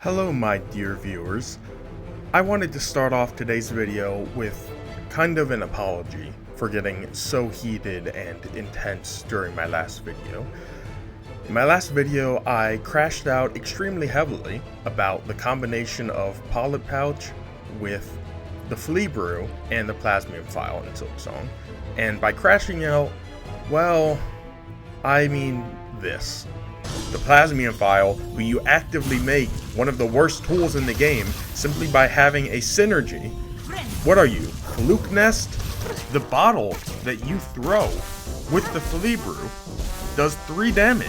Hello my dear viewers. I wanted to start off today's video with kind of an apology for getting so heated and intense during my last video. In my last video, I crashed out extremely heavily about the combination of pollip pouch with the flea brew and the plasmium phial in Silksong. And by crashing out, well, I mean this. The plasmium phial will you actively make one of the worst tools in the game simply by having a synergy. What are you, fluke nest? The bottle that you throw with the flea brew does 3 damage.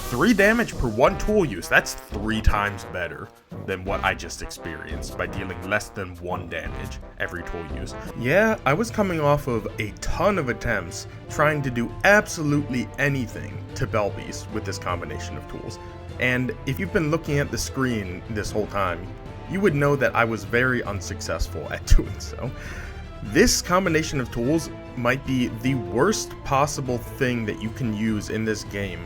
3 damage per 1 tool use. That's 3 times better than what I just experienced by dealing less than 1 damage every tool use. Yeah, I was coming off of a ton of attempts trying to do absolutely anything to Belbeast with this combination of tools. And if you've been looking at the screen this whole time, you would know that I was very unsuccessful at doing so. This combination of tools might be the worst possible thing that you can use in this game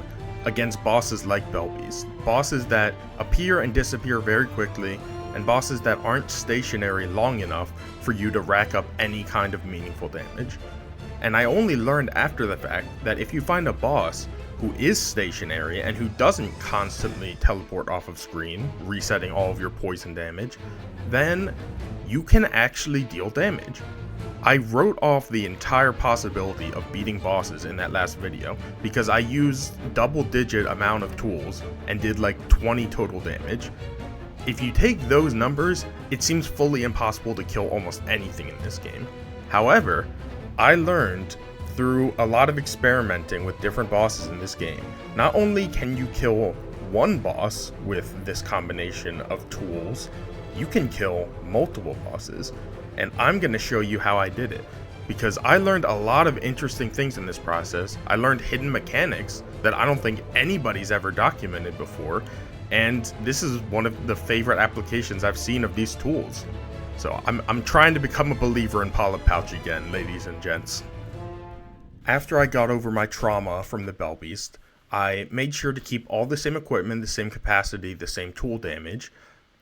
against bosses like Belbeast. Bosses that appear and disappear very quickly, and bosses that aren't stationary long enough for you to rack up any kind of meaningful damage. And I only learned after the fact that if you find a boss who is stationary and who doesn't constantly teleport off of screen, resetting all of your poison damage, then you can actually deal damage. I wrote off the entire possibility of beating bosses in that last video because I used double-digit amount of tools and did like 20 total damage. If you take those numbers, it seems fully impossible to kill almost anything in this game. However, I learned through a lot of experimenting with different bosses in this game, not only can you kill one boss with this combination of tools, you can kill multiple bosses. And I'm going to show you how I did it, because I learned a lot of interesting things in this process. I learned hidden mechanics that I don't think anybody's ever documented before, and this is one of the favorite applications I've seen of these tools. So I'm trying to become a believer in pollip pouch again, ladies and gents. After I got over my trauma from the Belbeast, I made sure to keep all the same equipment, the same capacity, the same tool damage,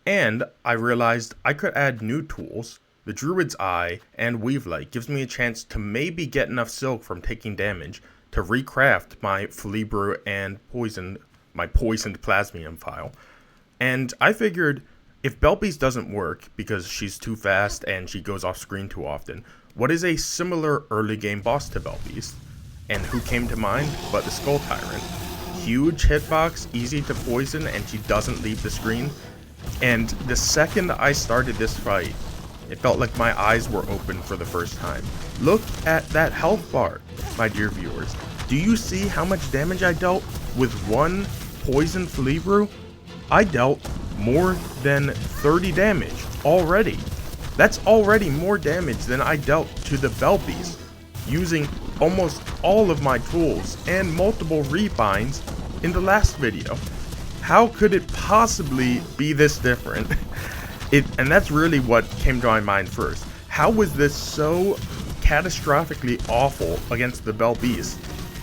and I realized I could add new tools. The Druid's Eye and Weavelight gives me a chance to maybe get enough silk from taking damage to recraft my flea brew and my poisoned plasmium phial. And I figured if Belbeast doesn't work because she's too fast and she goes off screen too often, what is a similar early game boss to Belbeast? And who came to mind but the Skull Tyrant? Huge hitbox, easy to poison, and she doesn't leave the screen. And the second I started this fight, it felt like my eyes were open for the first time. Look at that health bar, my dear viewers. Do you see how much damage I dealt with one poison flea brew? I dealt more than 30 damage already. That's already more damage than I dealt to the Belbeast, using almost all of my tools and multiple rebinds in the last video. How could it possibly be this different? And that's really what came to my mind first. How was this so catastrophically awful against the Belbeast?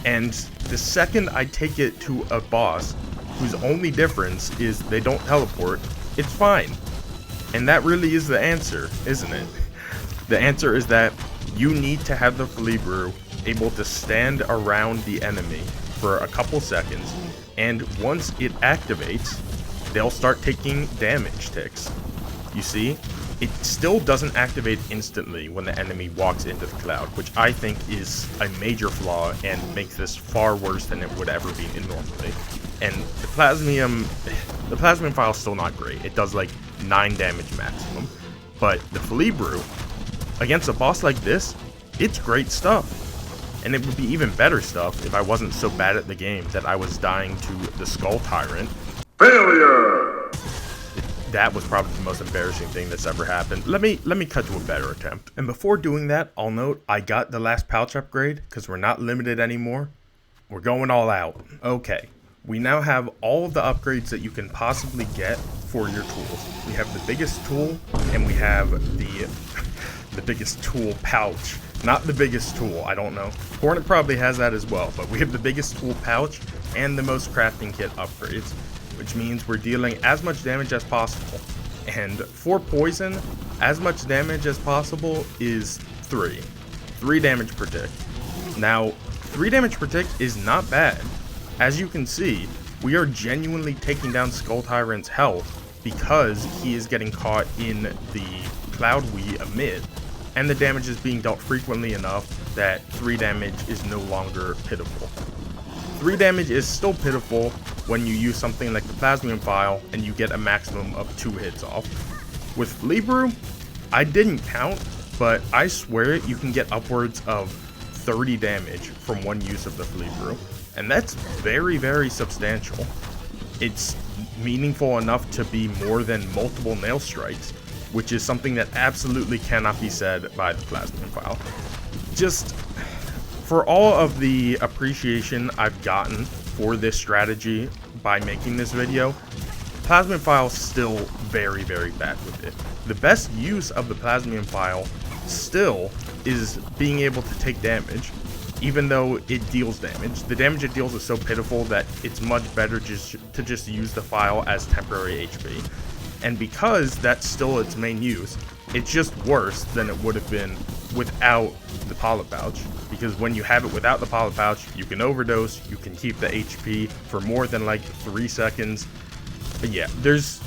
And the second I take it to a boss whose only difference is they don't teleport, it's fine. And that really is the answer, isn't it? The answer is that you need to have the flea brew able to stand around the enemy for a couple seconds, and once it activates, they'll start taking damage ticks. You see, it still doesn't activate instantly when the enemy walks into the cloud, which I think is a major flaw and makes this far worse than it would ever be normally. And the plasmium phial is still not great. It does like 9 damage maximum. But the flea brew, against a boss like this, it's great stuff. And it would be even better stuff if I wasn't so bad at the game that I was dying to the Skull Tyrant. Failure! That was probably the most embarrassing thing that's ever happened. Let me cut to a better attempt. And before doing that, I'll note I got the last pouch upgrade because we're not limited anymore. We're going all out. Okay, we now have all of the upgrades that you can possibly get for your tools. We have the biggest tool, and we have the biggest tool pouch. Not the biggest tool, I don't know. Hornet probably has that as well, but we have the biggest tool pouch and the most crafting kit upgrades. which means we're dealing as much damage as possible. And for poison, as much damage as possible is 3. 3 damage per tick. Now, 3 damage per tick is not bad. As you can see, we are genuinely taking down Tyrant's health because he is getting caught in the cloud we emit, and the damage is being dealt frequently enough that 3 damage is no longer pitiful. 3 damage is still pitiful when you use something like the plasmium phial and you get a maximum of 2 hits off. With flea brew, I didn't count, but I swear you can get upwards of 30 damage from one use of the flea brew, and that's very, very substantial. It's meaningful enough to be more than multiple nail strikes, which is something that absolutely cannot be said by the plasmium phial. Just for all of the appreciation I've gotten for this strategy by making this video, plasmium phial is still very, very bad with it. The best use of the plasmium phial still is being able to take damage, even though it deals damage. The damage it deals is so pitiful that it's much better to just use the phial as temporary HP. And because that's still its main use, it's just worse than it would have been without the polyp pouch. Because when you have it without the polyp pouch, you can overdose, you can keep the HP for more than like 3 seconds. But yeah, there's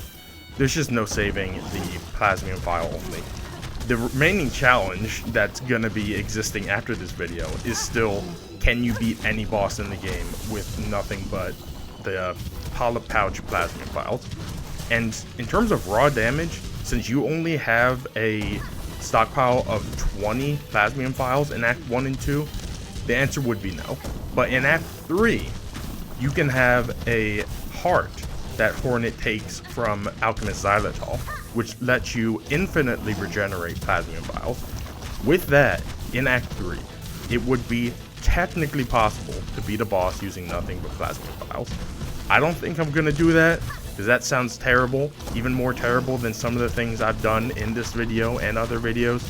just no saving the plasmium phial only. The remaining challenge that's gonna be existing after this video is still, can you beat any boss in the game with nothing but the polyp pouch plasmium phials? And in terms of raw damage, since you only have a stockpile of 20 plasmium phials in Act 1 and 2, the answer would be no. But in Act 3, you can have a heart that Hornet takes from Alchemist Xylitol, which lets you infinitely regenerate plasmium phials. With that, in Act 3, it would be technically possible to beat a boss using nothing but plasmium phials. I don't think I'm gonna do that, because that sounds terrible, even more terrible than some of the things I've done in this video and other videos.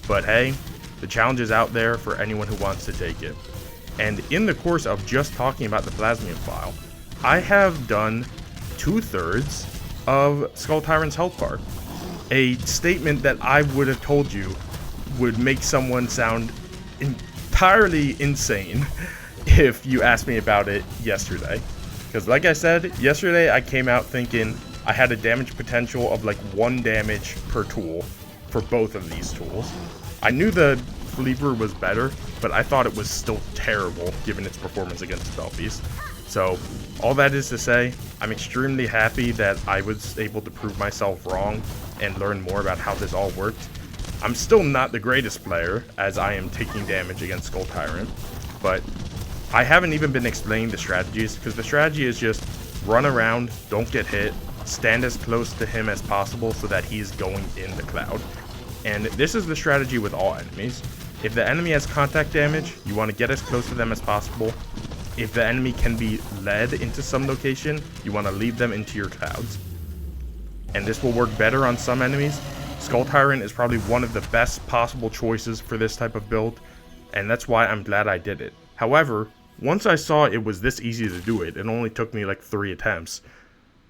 But hey, the challenge is out there for anyone who wants to take it. And in the course of just talking about the plasmium phial, I have done 2/3 of Tyrant's health bar. A statement that I would have told you would make someone sound entirely insane if you asked me about it yesterday. Because like I said, yesterday I came out thinking I had a damage potential of like 1 damage per tool for both of these tools. I knew the flea brew was better, but I thought it was still terrible given its performance against Spellbeast. So all that is to say, I'm extremely happy that I was able to prove myself wrong and learn more about how this all worked. I'm still not the greatest player, as I am taking damage against Tyrant, but I haven't even been explaining the strategies, because the strategy is just run around, don't get hit, stand as close to him as possible so that he's going in the cloud. And this is the strategy with all enemies. If the enemy has contact damage, you want to get as close to them as possible. If the enemy can be led into some location, you want to lead them into your clouds. And this will work better on some enemies. Tyrant is probably one of the best possible choices for this type of build, and that's why I'm glad I did it. However, once I saw it was this easy to do it only took me like 3 attempts,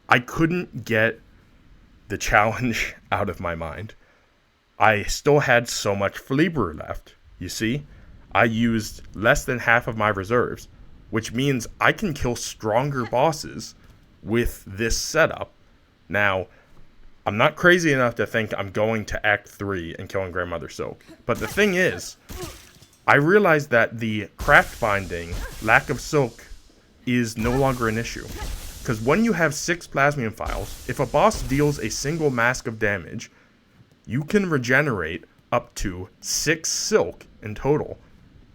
I couldn't get the challenge out of my mind. I still had so much flea brew left. You see, I used less than half of my reserves, which means I can kill stronger bosses with this setup. Now, I'm not crazy enough to think I'm going to Act 3 and killing Grandmother Silk, but the thing is, I realized that the craft binding, lack of silk, is no longer an issue. Because when you have 6 plasmium phials, if a boss deals a single mask of damage, you can regenerate up to 6 silk in total.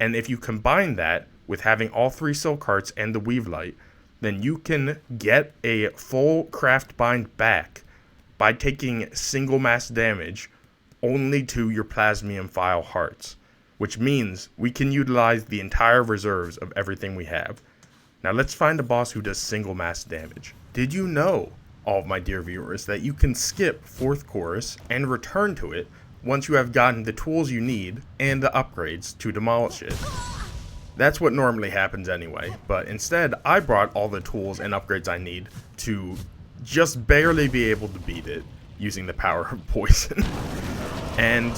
And if you combine that with having all 3 silk hearts and the weave light, then you can get a full craft bind back by taking single mass damage only to your plasmium phial hearts, which means we can utilize the entire reserves of everything we have. Now let's find a boss who does single mass damage. Did you know, all of my dear viewers, that you can skip 4th chorus and return to it once you have gotten the tools you need and the upgrades to demolish it? That's what normally happens anyway, but instead I brought all the tools and upgrades I need to just barely be able to beat it using the power of poison. And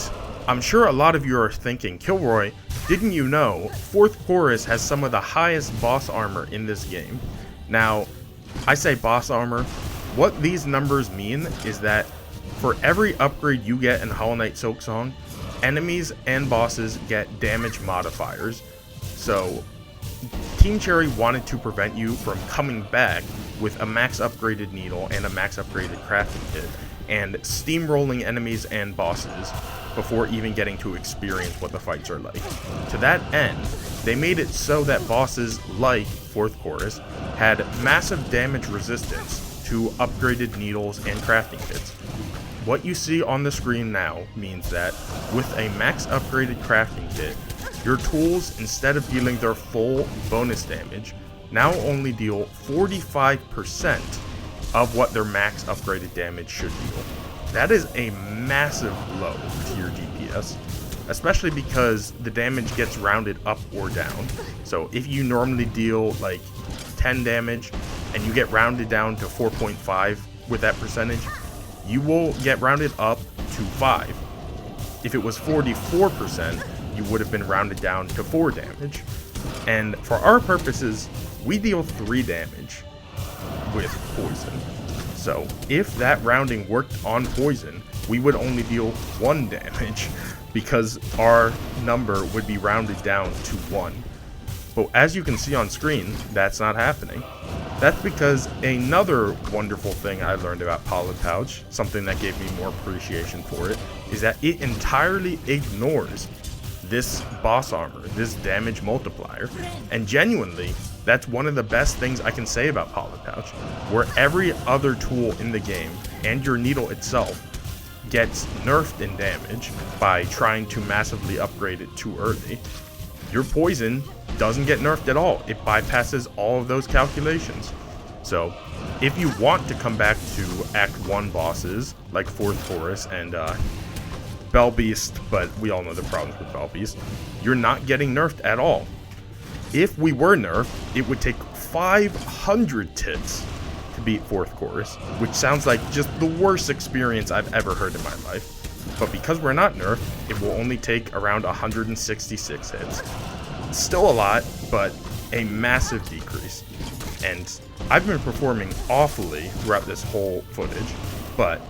I'm sure a lot of you are thinking, Kilroy, didn't you know 4th Chorus has some of the highest boss armor in this game? Now, I say boss armor, what these numbers mean is that for every upgrade you get in Hollow Knight Silksong, enemies and bosses get damage modifiers. So, Team Cherry wanted to prevent you from coming back with a max upgraded needle and a max upgraded crafting kit, and steamrolling enemies and bosses before even getting to experience what the fights are like. To that end, they made it so that bosses like 4th Chorus had massive damage resistance to upgraded needles and crafting kits. What you see on the screen now means that with a max upgraded crafting kit, your tools, instead of dealing their full bonus damage, now only deal 45% of what their max upgraded damage should deal. That is a massive blow to your DPS, especially because the damage gets rounded up or down. So if you normally deal like 10 damage and you get rounded down to 4.5 with that percentage, you will get rounded up to 5. If it was 44%, you would have been rounded down to 4 damage. And for our purposes, we deal 3 damage with poison. So if that rounding worked on poison, we would only deal 1 damage because our number would be rounded down to 1. But as you can see on screen, that's not happening. That's because another wonderful thing I learned about Pollip Pouch, something that gave me more appreciation for it, is that it entirely ignores this boss armor, this damage multiplier, and genuinely, that's one of the best things I can say about Pollip Pouch, where every other tool in the game, and your needle itself, gets nerfed in damage by trying to massively upgrade it too early. Your poison doesn't get nerfed at all. It bypasses all of those calculations. So, if you want to come back to Act 1 bosses, like 4th Chorus and Bell Beast, but we all know the problems with Bell Beast, you're not getting nerfed at all. If we were nerfed, it would take 500 tits to beat 4th Chorus, which sounds like just the worst experience I've ever heard in my life. But because we're not nerfed, it will only take around 166 hits. Still a lot, but a massive decrease. And I've been performing awfully throughout this whole footage, but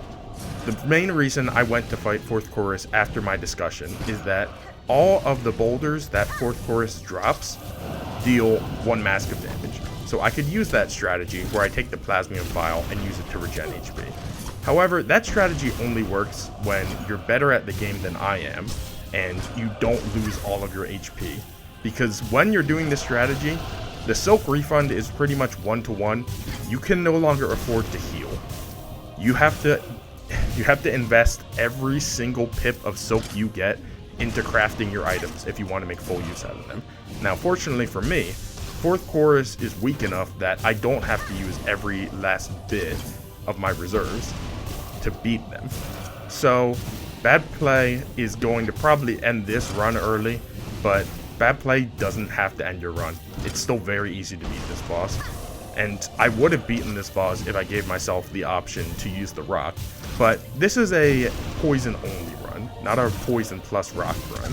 the main reason I went to fight 4th Chorus after my discussion is that all of the boulders that 4th Chorus drops deal 1 mask of damage. So I could use that strategy where I take the plasmium phial and use it to regen HP. However, that strategy only works when you're better at the game than I am and you don't lose all of your HP. Because when you're doing this strategy, the silk refund is pretty much 1-to-1. You can no longer afford to heal. You have to invest every single pip of silk you get into crafting your items if you want to make full use out of them. Now, fortunately for me, 4th Chorus is weak enough that I don't have to use every last bit of my reserves to beat them. So, Bad Play is going to probably end this run early, but Bad Play doesn't have to end your run. It's still very easy to beat this boss. And I would have beaten this boss if I gave myself the option to use the rock. But this is a poison only run, not a poison plus rock run.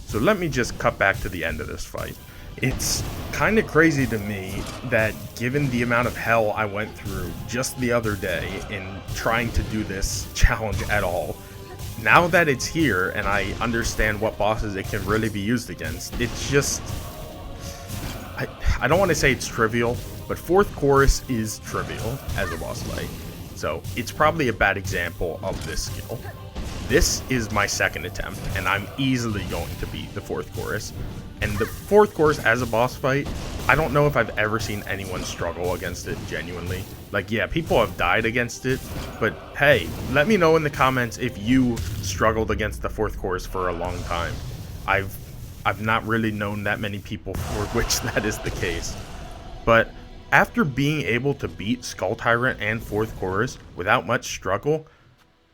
So let me just cut back to the end of this fight. It's kind of crazy to me that given the amount of hell I went through just the other day in trying to do this challenge at all, now that it's here and I understand what bosses it can really be used against, it's just... I don't want to say it's trivial, but 4th Chorus is trivial as a boss fight. So it's probably a bad example of this skill. This is my 2nd attempt, and I'm easily going to beat the 4th Chorus. And the 4th Chorus as a boss fight, I don't know if I've ever seen anyone struggle against it genuinely. Like, yeah, people have died against it, but hey, let me know in the comments if you struggled against the 4th Chorus for a long time. I've not really known that many people for which that is the case. But after being able to beat Skull Tyrant and 4th Chorus without much struggle,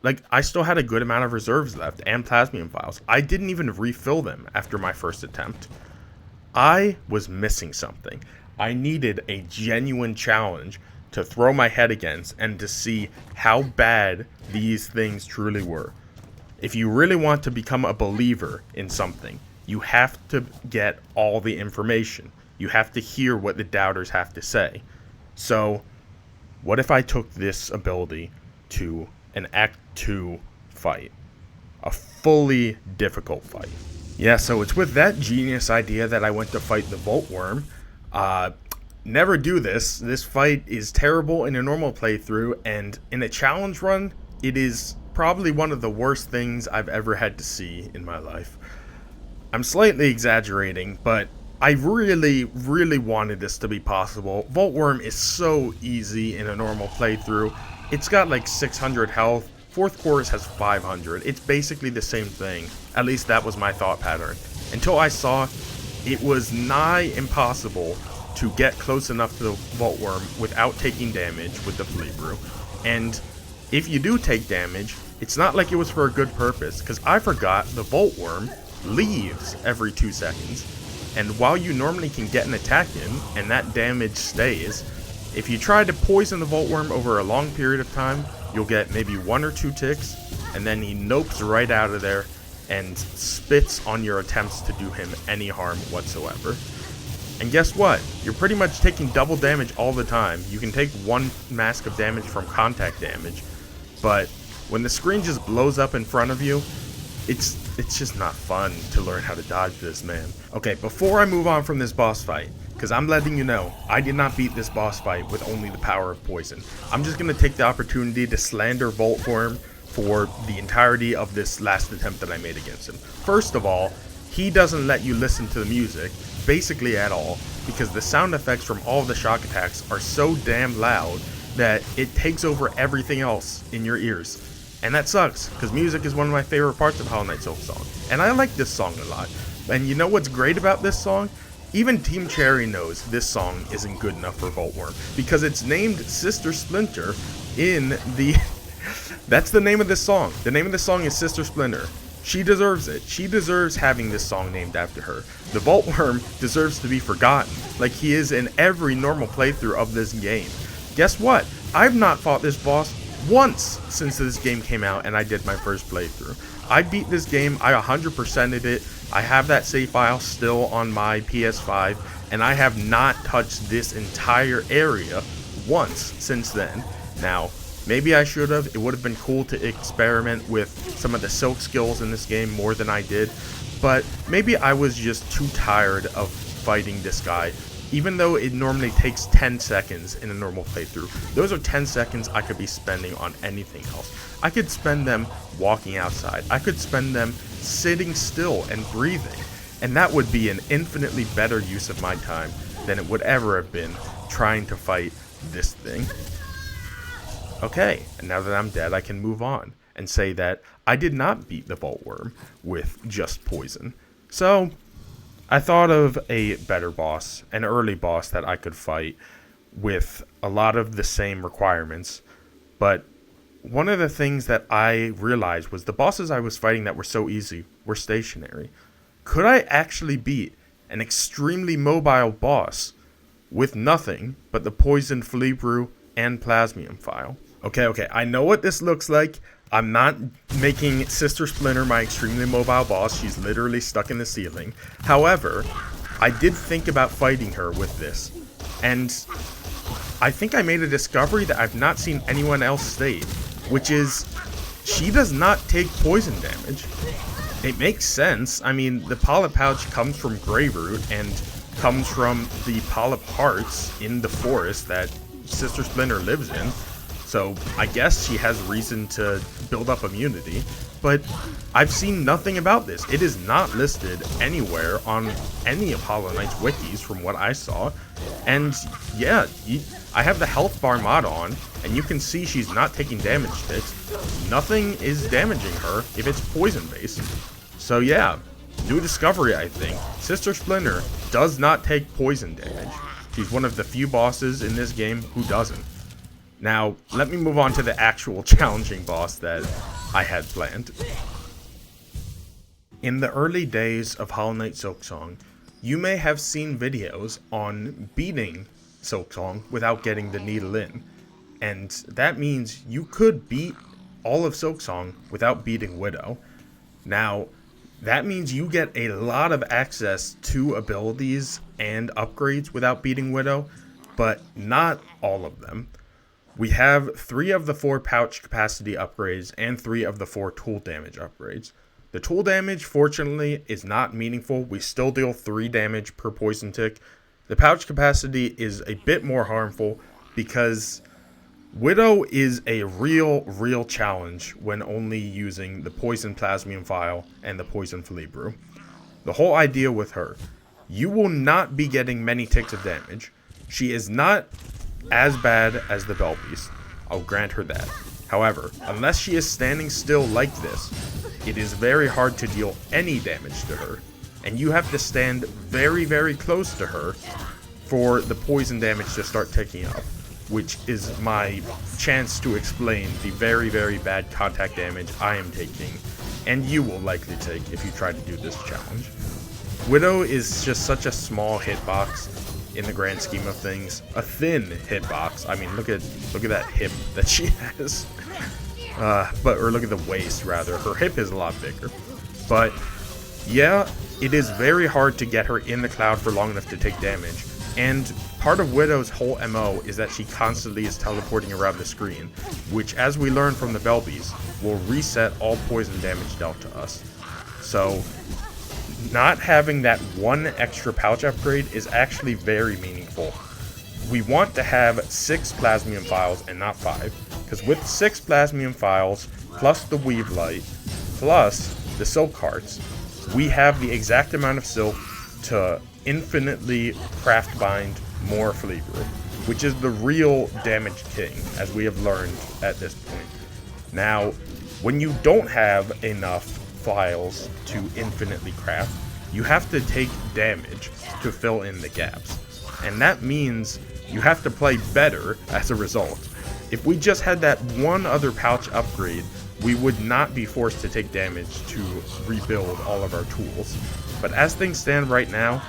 like, I still had a good amount of reserves left and plasmium phials. I didn't even refill them after my first attempt. I was missing something. I needed a genuine challenge to throw my head against and to see how bad these things truly were. If you really want to become a believer in something, you have to get all the information. You have to hear what the doubters have to say. So, what if I took this ability to an Act 2 fight? A fully difficult fight. Yeah, so it's with that genius idea that I went to fight the Voltvyrm. Never do this. This fight is terrible in a normal playthrough, and in a challenge run, it is probably one of the worst things I've ever had to see in my life. I'm slightly exaggerating, but I really wanted this to be possible. Voltvyrm is so easy in a normal playthrough. It's got like 600 health. Fourth Chorus has 500. It's basically the same thing. At least that was my thought pattern. Until I saw it was nigh impossible to get close enough to the Voltvyrm without taking damage with the flea brew. And if you do take damage, it's not like it was for a good purpose, because I forgot the Voltvyrm leaves every 2 seconds. And while you normally can get an attack in, and that damage stays, if you try to poison the Voltvyrm over a long period of time, you'll get maybe 1 or 2 ticks, and then he nopes right out of there and spits on your attempts to do him any harm whatsoever. And guess what? You're pretty much taking double damage all the time. You can take 1 mask of damage from contact damage, but when the screen just blows up in front of you, it's just not fun to learn how to dodge this, man. Okay, before I move on from this boss fight, because I'm letting you know, I did not beat this boss fight with only the power of poison. I'm just going to take the opportunity to slander Voltvyrm for the entirety of this last attempt that I made against him. First of all, he doesn't let you listen to the music, basically at all, because the sound effects from all of the shock attacks are so damn loud that it takes over everything else in your ears. And that sucks, because music is one of my favorite parts of Hollow Knight Silksong. And I like this song a lot. And you know what's great about this song? Even Team Cherry knows this song isn't good enough for Voltvyrm, because it's named Sister Splinter in the... That's the name of this song. The name of the song is Sister Splinter. She deserves it. She deserves having this song named after her. The Voltvyrm deserves to be forgotten, like he is in every normal playthrough of this game. Guess what? I've not fought this boss once since this game came out and I did my first playthrough. I beat this game, I 100%ed it, I have that save file still on my PS5, and I have not touched this entire area once since then. Now, maybe I should have. It would have been cool to experiment with some of the silk skills in this game more than I did, but maybe I was just too tired of fighting this guy. Even though it normally takes 10 seconds in a normal playthrough, those are 10 seconds I could be spending on anything else. I could spend them walking outside. I could spend them sitting still and breathing. And that would be an infinitely better use of my time than it would ever have been trying to fight this thing. Okay, and now that I'm dead, I can move on and say that I did not beat the Voltvyrm with just poison. So I thought of a better boss, an early boss that I could fight with a lot of the same requirements, but one of the things that I realized was the bosses I was fighting that were so easy were stationary. Could I actually beat an extremely mobile boss with nothing but the poisoned flea brew and plasmium phial? Okay, I know what this looks like. I'm not making Sister Splinter my extremely mobile boss. She's literally stuck in the ceiling. However, I did think about fighting her with this, and I think I made a discovery that I've not seen anyone else state, which is she does not take poison damage. It makes sense. I mean, the polyp pouch comes from Greyroot and comes from the polyp hearts in the forest that Sister Splinter lives in. So I guess she has reason to build up immunity, but I've seen nothing about this. It is not listed anywhere on any of Hollow Knight's wikis from what I saw. And yeah, I have the health bar mod on, and you can see she's not taking damage ticks. Nothing is damaging her if it's poison based. So yeah, new discovery I think. Sister Splinter does not take poison damage. She's one of the few bosses in this game who doesn't. Now, let me move on to the actual challenging boss that I had planned. In the early days of Hollow Knight Silksong, you may have seen videos on beating Silksong without getting the needle in. And that means you could beat all of Silksong without beating Widow. Now, that means you get a lot of access to abilities and upgrades without beating Widow, but not all of them. We have 3 of the 4 pouch capacity upgrades and 3 of the 4 tool damage upgrades. The tool damage, fortunately, is not meaningful. We still deal 3 damage per poison tick. The pouch capacity is a bit more harmful because Widow is a real challenge when only using the poison plasmium phial and the poison flea brew. The whole idea with her, you will not be getting many ticks of damage. She is not as bad as the Bell Beast, I'll grant her that. However, unless she is standing still like this, it is very hard to deal any damage to her, and you have to stand very close to her for the poison damage to start ticking up, which is my chance to explain the very bad contact damage I am taking, and you will likely take if you try to do this challenge. Widow is just such a small hitbox in the grand scheme of things. A thin hitbox. I mean, look at that hip that she has. Or look at the waist, rather. Her hip is a lot bigger. But, yeah, it is very hard to get her in the cloud for long enough to take damage. And part of Widow's whole MO is that she constantly is teleporting around the screen, which, as we learned from the Belbies, will reset all poison damage dealt to us. So, not having that 1 extra pouch upgrade is actually very meaningful. We want to have 6 plasmium phials and not 5, because with 6 plasmium phials, plus the weave light, plus the silk hearts, we have the exact amount of silk to infinitely craft bind more flea brew, which is the real damage king, as we have learned at this point. Now, when you don't have enough phials to infinitely craft, you have to take damage to fill in the gaps, and that means you have to play better as a result. If we just had that 1 other pouch upgrade, we would not be forced to take damage to rebuild all of our tools. But as things stand right now,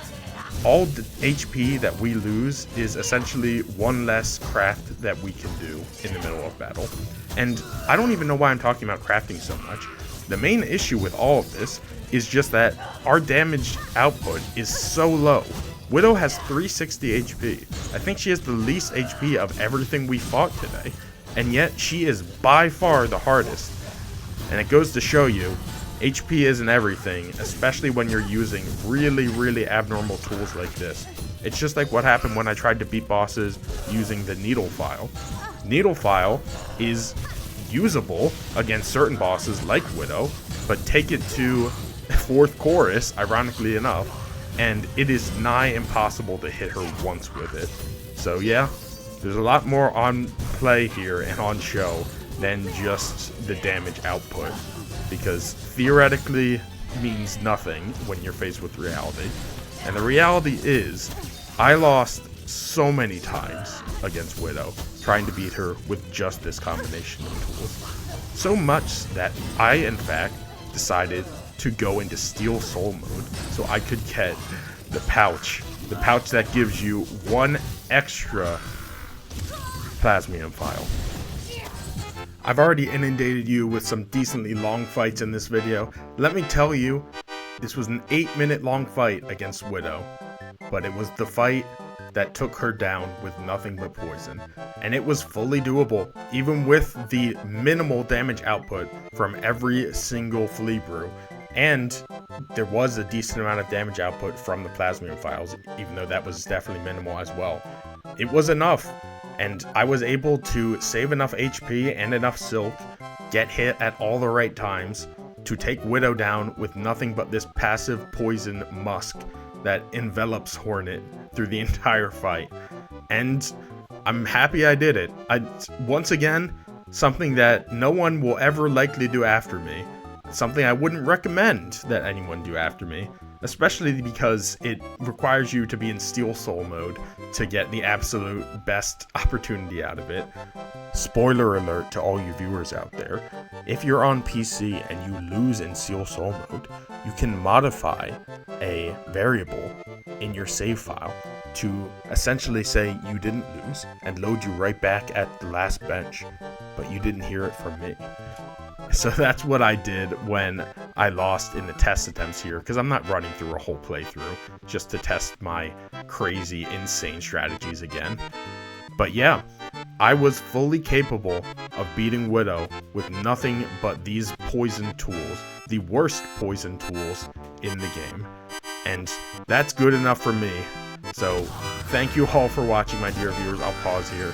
all the HP that we lose is essentially 1 less craft that we can do in the middle of battle. And I don't even know why I'm talking about crafting so much. The main issue with all of this is just that our damage output is so low. Widow has 360 HP. I think she has the least HP of everything we fought today, and yet she is by far the hardest. And it goes to show you, HP isn't everything, especially when you're using really abnormal tools like this. It's just like what happened when I tried to beat bosses using the needle phial. Needle phial is usable against certain bosses like Widow, but take it to 4th chorus, ironically enough, and it is nigh impossible to hit her once with it. So yeah, there's a lot more on play here and on show than just the damage output, because theoretically means nothing when you're faced with reality. And the reality is, I lost so many times against Widow trying to beat her with just this combination of tools. So much that I, in fact, decided to go into Steel Soul mode so I could get the pouch that gives you 1 extra plasmium phial. I've already inundated you with some decently long fights in this video. Let me tell you, this was an 8-minute long fight against Widow, but it was the fight that took her down with nothing but poison, and it was fully doable, even with the minimal damage output from every single flea brew, and there was a decent amount of damage output from the plasmium phials, even though that was definitely minimal as well. It was enough, and I was able to save enough HP and enough silk, get hit at all the right times, to take Widow down with nothing but this passive poison musk that envelops Hornet through the entire fight. And I'm happy I did it. Once again, something that no one will ever likely do after me. Something I wouldn't recommend that anyone do after me. especially because it requires you to be in Steel Soul mode to get the absolute best opportunity out of it. Spoiler alert to all you viewers out there, if you're on PC and you lose in Steel Soul mode, you can modify a variable in your save file to essentially say you didn't lose and load you right back at the last bench, but you didn't hear it from me. So that's what I did when I lost in the test attempts here, because I'm not running through a whole playthrough just to test my crazy, insane strategies again. But yeah, I was fully capable of beating Widow with nothing but these poison tools, the worst poison tools in the game. And that's good enough for me. So thank you all for watching, my dear viewers. I'll pause here.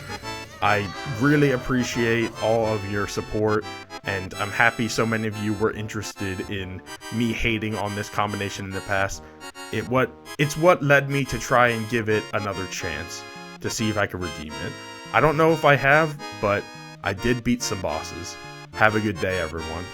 I really appreciate all of your support, and I'm happy so many of you were interested in me hating on this combination in the past. It's what led me to try and give it another chance to see if I could redeem it. I don't know if I have, but I did beat some bosses. Have a good day, everyone.